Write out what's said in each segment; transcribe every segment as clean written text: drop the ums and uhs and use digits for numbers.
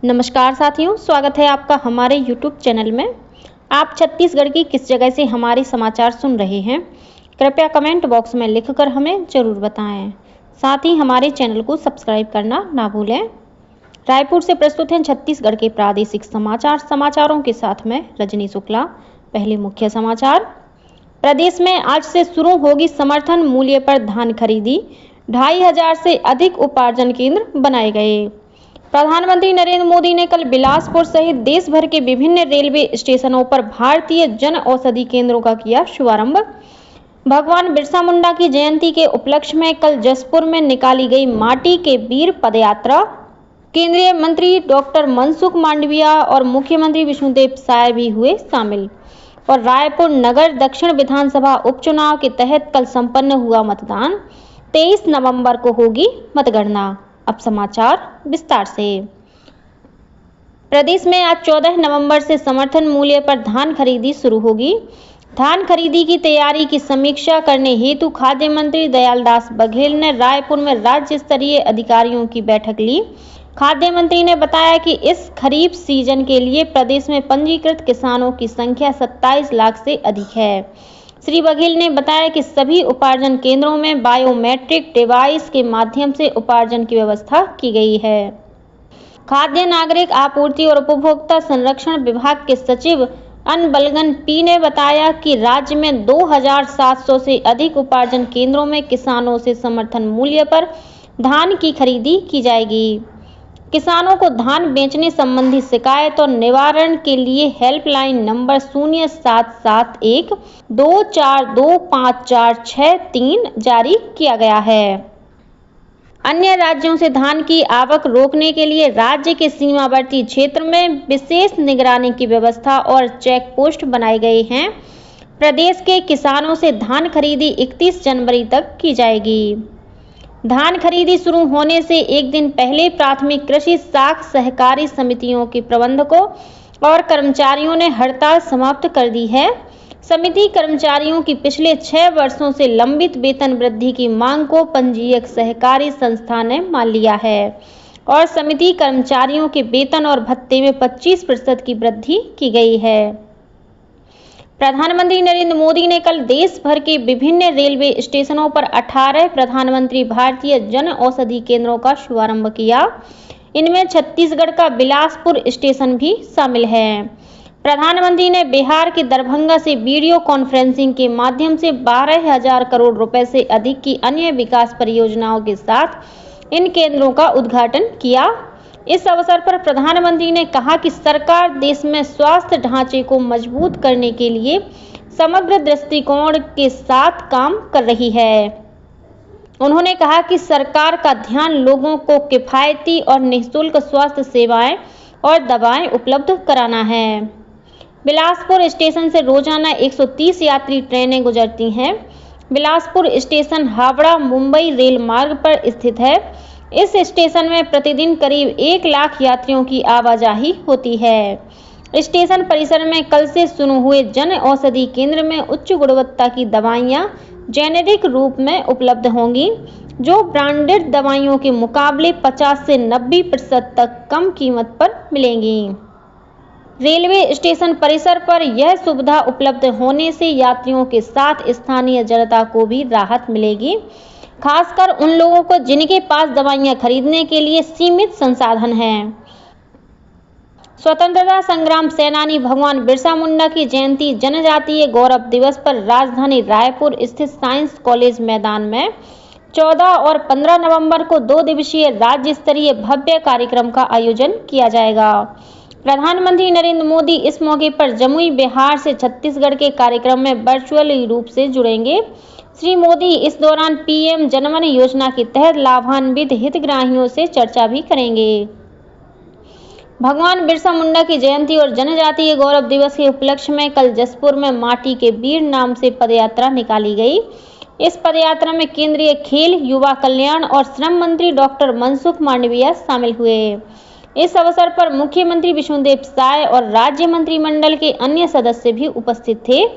नमस्कार साथियों, स्वागत है आपका हमारे YouTube चैनल में। आप छत्तीसगढ़ की किस जगह से हमारे समाचार सुन रहे हैं, कृपया कमेंट बॉक्स में लिखकर हमें ज़रूर बताएं। साथ ही हमारे चैनल को सब्सक्राइब करना ना भूलें। रायपुर से प्रस्तुत हैं छत्तीसगढ़ के प्रादेशिक समाचारों के साथ में रजनी शुक्ला। पहले मुख्य समाचार। प्रदेश में आज से शुरू होगी समर्थन मूल्य पर धान खरीदी। 2500 से अधिक उपार्जन केंद्र बनाए गए। प्रधानमंत्री नरेंद्र मोदी ने कल बिलासपुर सहित देश भर के विभिन्न रेलवे स्टेशनों पर भारतीय जन औषधि केंद्रों का किया शुभारंभ। भगवान बिरसा मुंडा की जयंती के उपलक्ष्य में कल जसपुर में निकाली गई माटी के वीर पदयात्रा। केंद्रीय मंत्री डॉक्टर मनसुख मांडविया और मुख्यमंत्री विष्णुदेव साय भी हुए शामिल। और रायपुर नगर दक्षिण विधानसभा उपचुनाव के तहत कल संपन्न हुआ मतदान। 23 नवंबर को होगी मतगणना। अब समाचार विस्तार से। प्रदेश में आज 14 नवंबर से समर्थन मूल्य पर धान खरीदी शुरू होगी। धान खरीदी की तैयारी की समीक्षा करने हेतु खाद्य मंत्री दयालदास बघेल ने रायपुर में राज्य स्तरीय अधिकारियों की बैठक ली। खाद्य मंत्री ने बताया कि इस खरीफ सीजन के लिए प्रदेश में पंजीकृत किसानों की संख्या 27 लाख से अधिक है। श्री बघेल ने बताया कि सभी उपार्जन केंद्रों में बायोमेट्रिक डिवाइस के माध्यम से उपार्जन की व्यवस्था की गई है। खाद्य नागरिक आपूर्ति और उपभोक्ता संरक्षण विभाग के सचिव अनबलगन पी ने बताया कि राज्य में 2700 से अधिक उपार्जन केंद्रों में किसानों से समर्थन मूल्य पर धान की खरीदी की जाएगी। किसानों को धान बेचने संबंधी शिकायत और निवारण के लिए हेल्पलाइन नंबर 0771 2425463 जारी किया गया है। अन्य राज्यों से धान की आवक रोकने के लिए राज्य के सीमावर्ती क्षेत्र में विशेष निगरानी की व्यवस्था और चेक पोस्ट बनाए गए हैं। प्रदेश के किसानों से धान खरीदी 31 जनवरी तक की जाएगी। धान खरीदी शुरू होने से एक दिन पहले प्राथमिक कृषि साख सहकारी समितियों के प्रबंधकों और कर्मचारियों ने हड़ताल समाप्त कर दी है। समिति कर्मचारियों की पिछले 6 वर्षों से लंबित वेतन वृद्धि की मांग को पंजीयक सहकारी संस्था ने मान लिया है और समिति कर्मचारियों के वेतन और भत्ते में 25% की वृद्धि की गई है। प्रधानमंत्री नरेंद्र मोदी ने कल देश भर के विभिन्न रेलवे स्टेशनों पर 18 प्रधानमंत्री भारतीय जन औषधि केंद्रों का शुभारंभ किया। इनमें छत्तीसगढ़ का बिलासपुर स्टेशन भी शामिल है। प्रधानमंत्री ने बिहार के दरभंगा से वीडियो कॉन्फ्रेंसिंग के माध्यम से 12,000 करोड़ रुपए से अधिक की अन्य विकास परियोजनाओं के साथ इन केंद्रों का उद्घाटन किया। इस अवसर पर प्रधानमंत्री ने कहा कि सरकार देश में स्वास्थ्य ढांचे को मजबूत करने के लिए समग्र दृष्टिकोण के साथ काम कर रही है। उन्होंने कहा कि सरकार का ध्यान लोगों को किफायती और निःशुल्क स्वास्थ्य सेवाएं और दवाएं उपलब्ध कराना है। बिलासपुर स्टेशन से रोजाना 130 यात्री ट्रेनें गुजरती हैं। बिलासपुर स्टेशन हावड़ा मुंबई रेल मार्ग पर स्थित है। इस स्टेशन में प्रतिदिन करीब 1 लाख यात्रियों की आवाजाही होती है। स्टेशन परिसर में कल से शुरू हुए जन औषधि केंद्र में उच्च गुणवत्ता की दवाइयां जेनेरिक रूप में उपलब्ध होंगी, जो ब्रांडेड दवाइयों के मुकाबले 50 से 90% तक कम कीमत पर मिलेंगी। रेलवे स्टेशन परिसर पर यह सुविधा उपलब्ध होने से यात्रियों के साथ स्थानीय जनता को भी राहत मिलेगी, खासकर उन लोगों को जिनके पास दवाइयां खरीदने के लिए सीमित संसाधन हैं। स्वतंत्रता संग्राम सेनानी भगवान बिरसा मुंडा की जयंती जनजातीय गौरव दिवस पर राजधानी रायपुर स्थित साइंस कॉलेज मैदान में 14 और 15 नवंबर को 2 दिवसीय राज्य स्तरीय भव्य कार्यक्रम का आयोजन किया जाएगा। प्रधानमंत्री नरेंद्र मोदी इस मौके पर जमुई बिहार से छत्तीसगढ़ के कार्यक्रम में वर्चुअल रूप से जुड़ेंगे। श्री मोदी इस दौरान पीएम जनमन योजना के तहत लाभान्वित हितग्राहियों से चर्चा भी करेंगे। भगवान बिरसा मुंडा की जयंती और जनजातीय गौरव दिवस के उपलक्ष्य में कल जसपुर में माटी के वीर नाम से पदयात्रा निकाली गई। इस पदयात्रा में केंद्रीय खेल, युवा कल्याण और श्रम मंत्री डॉक्टर मनसुख मांडविया शामिल हुए। इस अवसर पर मुख्यमंत्री विष्णुदेव साय और राज्य मंत्रिमंडल के अन्य सदस्य भी उपस्थित थे।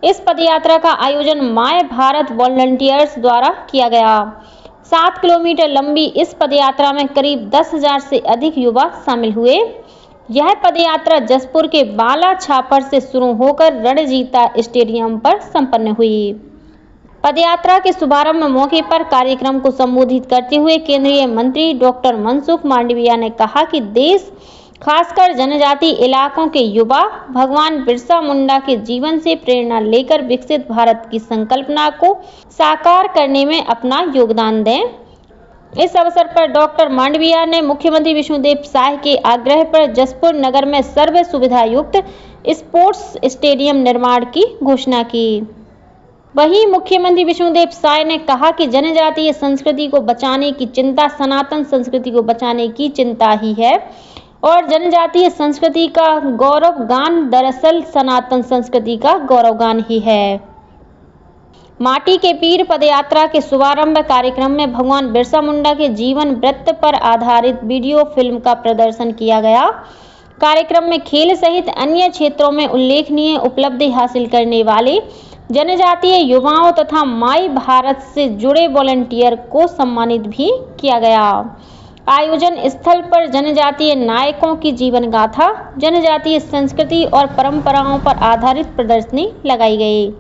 इस पदयात्रा का आयोजन माय भारत वॉलंटियर्स द्वारा किया गया। 7 किलोमीटर लंबी इस पदयात्रा में करीब 10,000 से अधिक युवा शामिल हुए। यह पदयात्रा जसपुर के बाला छापर से शुरू होकर रणजीता स्टेडियम पर संपन्न हुई। पदयात्रा के शुभारंभ मौके पर कार्यक्रम को संबोधित करते हुए केंद्रीय मंत्री डॉक्टर मनसुख मांडविया ने कहा कि देश, खासकर जनजातीय इलाकों के युवा भगवान बिरसा मुंडा के जीवन से प्रेरणा लेकर विकसित भारत की संकल्पना को साकार करने में अपना योगदान दें। इस अवसर पर डॉक्टर मांडविया ने मुख्यमंत्री विष्णुदेव साय के आग्रह पर जसपुर नगर में सर्व सुविधा युक्त स्पोर्ट्स स्टेडियम निर्माण की घोषणा की। वहीं मुख्यमंत्री विष्णुदेव साय ने कहा कि जनजातीय संस्कृति को बचाने की चिंता सनातन संस्कृति को बचाने की चिंता ही है और जनजातीय संस्कृति का गौरवगान दरअसल सनातन संस्कृति का गौरवगान ही है। माटी के पीर पदयात्रा के शुभारंभ कार्यक्रम में भगवान बिरसा मुंडा के जीवन वृत्त पर आधारित वीडियो फिल्म का प्रदर्शन किया गया। कार्यक्रम में खेल सहित अन्य क्षेत्रों में उल्लेखनीय उपलब्धि हासिल करने वाले जनजातीय युवाओं तथा माई भारत से जुड़े वॉलंटियर को सम्मानित भी किया गया। आयोजन स्थल पर जनजातीय नायकों की जीवन गाथा, जनजातीय संस्कृति और परंपराओं पर आधारित प्रदर्शनी लगाई गई।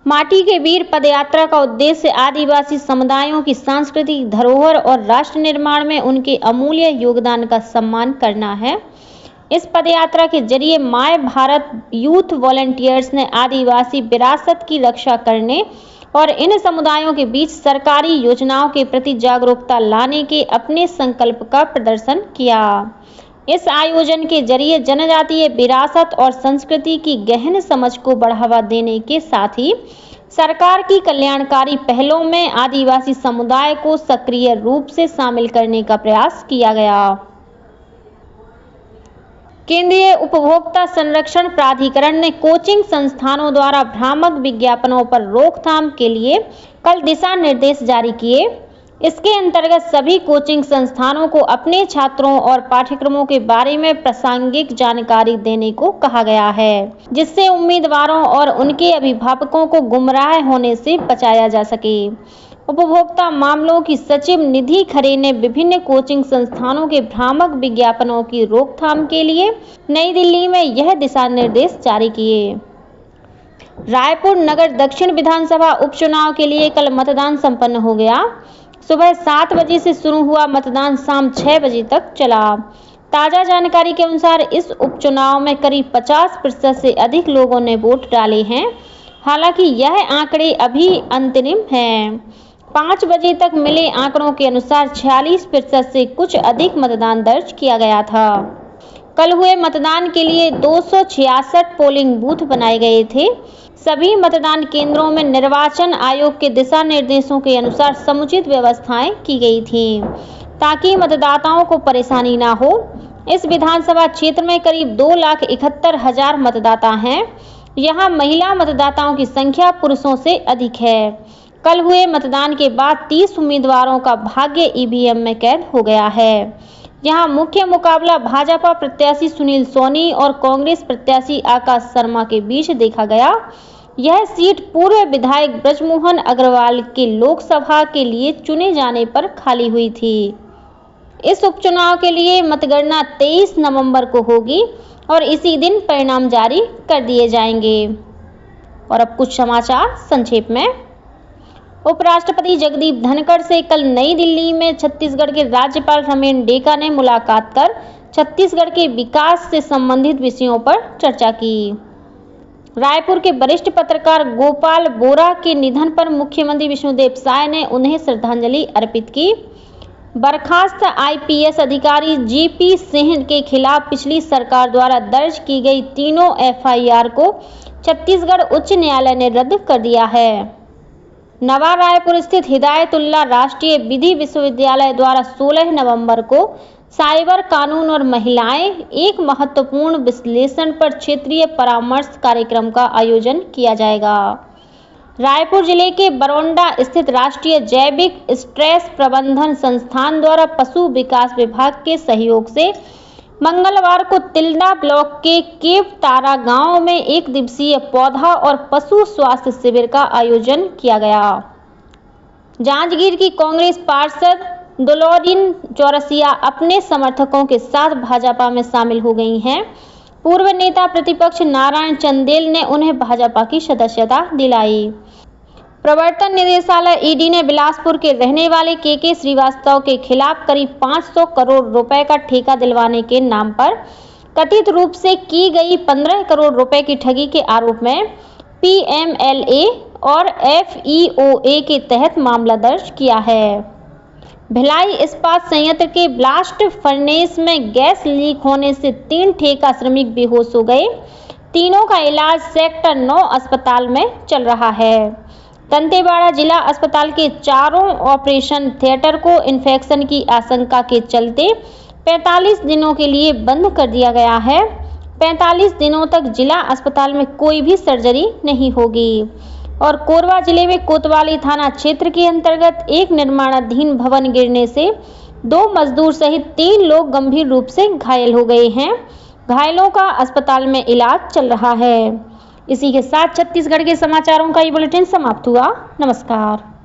माटी के वीर पदयात्रा का उद्देश्य आदिवासी समुदायों की सांस्कृतिक धरोहर और राष्ट्र निर्माण में उनके अमूल्य योगदान का सम्मान करना है। इस पदयात्रा के जरिए माय भारत यूथ वॉलंटियर्स ने आदिवासी विरासत की रक्षा करने और इन समुदायों के बीच सरकारी योजनाओं के प्रति जागरूकता लाने के अपने संकल्प का प्रदर्शन किया। इस आयोजन के जरिए जनजातीय विरासत और संस्कृति की गहन समझ को बढ़ावा देने के साथ ही सरकार की कल्याणकारी पहलों में आदिवासी समुदाय को सक्रिय रूप से शामिल करने का प्रयास किया गया। केंद्रीय उपभोक्ता संरक्षण प्राधिकरण ने कोचिंग संस्थानों द्वारा भ्रामक विज्ञापनों पर रोकथाम के लिए कल दिशा निर्देश जारी किए। इसके अंतर्गत सभी कोचिंग संस्थानों को अपने छात्रों और पाठ्यक्रमों के बारे में प्रासंगिक जानकारी देने को कहा गया है, जिससे उम्मीदवारों और उनके अभिभावकों को गुमराह होने से बचाया जा सके। उपभोक्ता मामलों की सचिव निधि खरे ने विभिन्न कोचिंग संस्थानों के भ्रामक विज्ञापनों की रोकथाम के लिए नई दिल्ली में यह दिशा निर्देश जारी किए। रायपुर नगर दक्षिण विधानसभा उपचुनाव के लिए कल मतदान संपन्न हो गया। सुबह 7 बजे से शुरू हुआ मतदान शाम 6 बजे तक चला। ताजा जानकारी के अनुसार इस उपचुनाव में करीब 50% से अधिक लोगों ने वोट डाले हैं। हालांकि यह आंकड़े अभी अंतरिम हैं। 5 बजे तक मिले आंकड़ों के अनुसार 46% से कुछ अधिक मतदान दर्ज किया गया था। कल हुए मतदान के लिए 266 पोलिंग बूथ बनाए गए थे। सभी मतदान केंद्रों में निर्वाचन आयोग के दिशा निर्देशों के अनुसार समुचित व्यवस्थाएं की गई थीं, ताकि मतदाताओं को परेशानी ना हो। इस विधानसभा क्षेत्र में करीब 2,71,000 मतदाता हैं। यहां महिला मतदाताओं की संख्या पुरुषों से अधिक है। कल हुए मतदान के बाद 30 उम्मीदवारों का भाग्य ईवीएम में कैद हो गया है। यहां मुख्य मुकाबला भाजपा प्रत्याशी सुनील सोनी और कांग्रेस प्रत्याशी आकाश शर्मा के बीच देखा गया। यह सीट पूर्व विधायक ब्रजमोहन अग्रवाल के लोकसभा के लिए चुने जाने पर खाली हुई थी। इस उपचुनाव के लिए मतगणना 23 नवंबर को होगी और इसी दिन परिणाम जारी कर दिए जाएंगे। और अब कुछ समाचार संक्षेप में। उपराष्ट्रपति जगदीप धनखड़ से कल नई दिल्ली में छत्तीसगढ़ के राज्यपाल रमेन डेका ने मुलाकात कर छत्तीसगढ़ के विकास से संबंधित विषयों पर चर्चा की। रायपुर के वरिष्ठ पत्रकार गोपाल बोरा के निधन पर मुख्यमंत्री विष्णुदेव साय ने उन्हें श्रद्धांजलि अर्पित की। बर्खास्त आईपीएस अधिकारी जीपी सिंह के खिलाफ पिछली सरकार द्वारा दर्ज की गई तीनों एफआईआर को छत्तीसगढ़ उच्च न्यायालय ने रद्द कर दिया है। नवा रायपुर स्थित हिदायतुल्लाह राष्ट्रीय विधि विश्वविद्यालय द्वारा 16 नवंबर को साइबर कानून और महिलाएं एक महत्वपूर्ण विश्लेषण पर क्षेत्रीय परामर्श कार्यक्रम का आयोजन किया जाएगा। रायपुर जिले के बरौंडा स्थित राष्ट्रीय जैविक स्ट्रेस प्रबंधन संस्थान द्वारा पशु विकास विभाग के सहयोग से मंगलवार को तिल्दा ब्लॉक के केव तारा गांव में 1 दिवसीय पौधा और पशु स्वास्थ्य शिविर का आयोजन किया गया। जांजगीर की कांग्रेस पार्षद दुलौरीन चौरसिया अपने समर्थकों के साथ भाजपा में शामिल हो गई हैं। पूर्व नेता प्रतिपक्ष नारायण चंदेल ने उन्हें भाजपा की सदस्यता दिलाई। प्रवर्तन निदेशालय ईडी ने बिलासपुर के रहने वाले के श्रीवास्तव के खिलाफ करीब 500 करोड़ रुपए का ठेका दिलवाने के नाम पर कथित रूप से की गई 15 करोड़ रुपए की ठगी के आरोप में पीएमएलए और एफईओए के तहत मामला दर्ज किया है। भिलाई इस्पात संयंत्र के ब्लास्ट फर्नेस में गैस लीक होने से 3 ठेका श्रमिक बेहोश हो गए। तीनों का इलाज सेक्टर 9 अस्पताल में चल रहा है। दंतेवाड़ा जिला अस्पताल के चारों ऑपरेशन थिएटर को इन्फेक्शन की आशंका के चलते 45 दिनों के लिए बंद कर दिया गया है। 45 दिनों तक जिला अस्पताल में कोई भी सर्जरी नहीं होगी। और कोरबा जिले में कोतवाली थाना क्षेत्र के अंतर्गत एक निर्माणाधीन भवन गिरने से 2 मजदूर सहित 3 लोग गंभीर रूप से घायल हो गए हैं। घायलों का अस्पताल में इलाज चल रहा है। इसी के साथ छत्तीसगढ़ के समाचारों का ये बुलेटिन समाप्त हुआ। नमस्कार।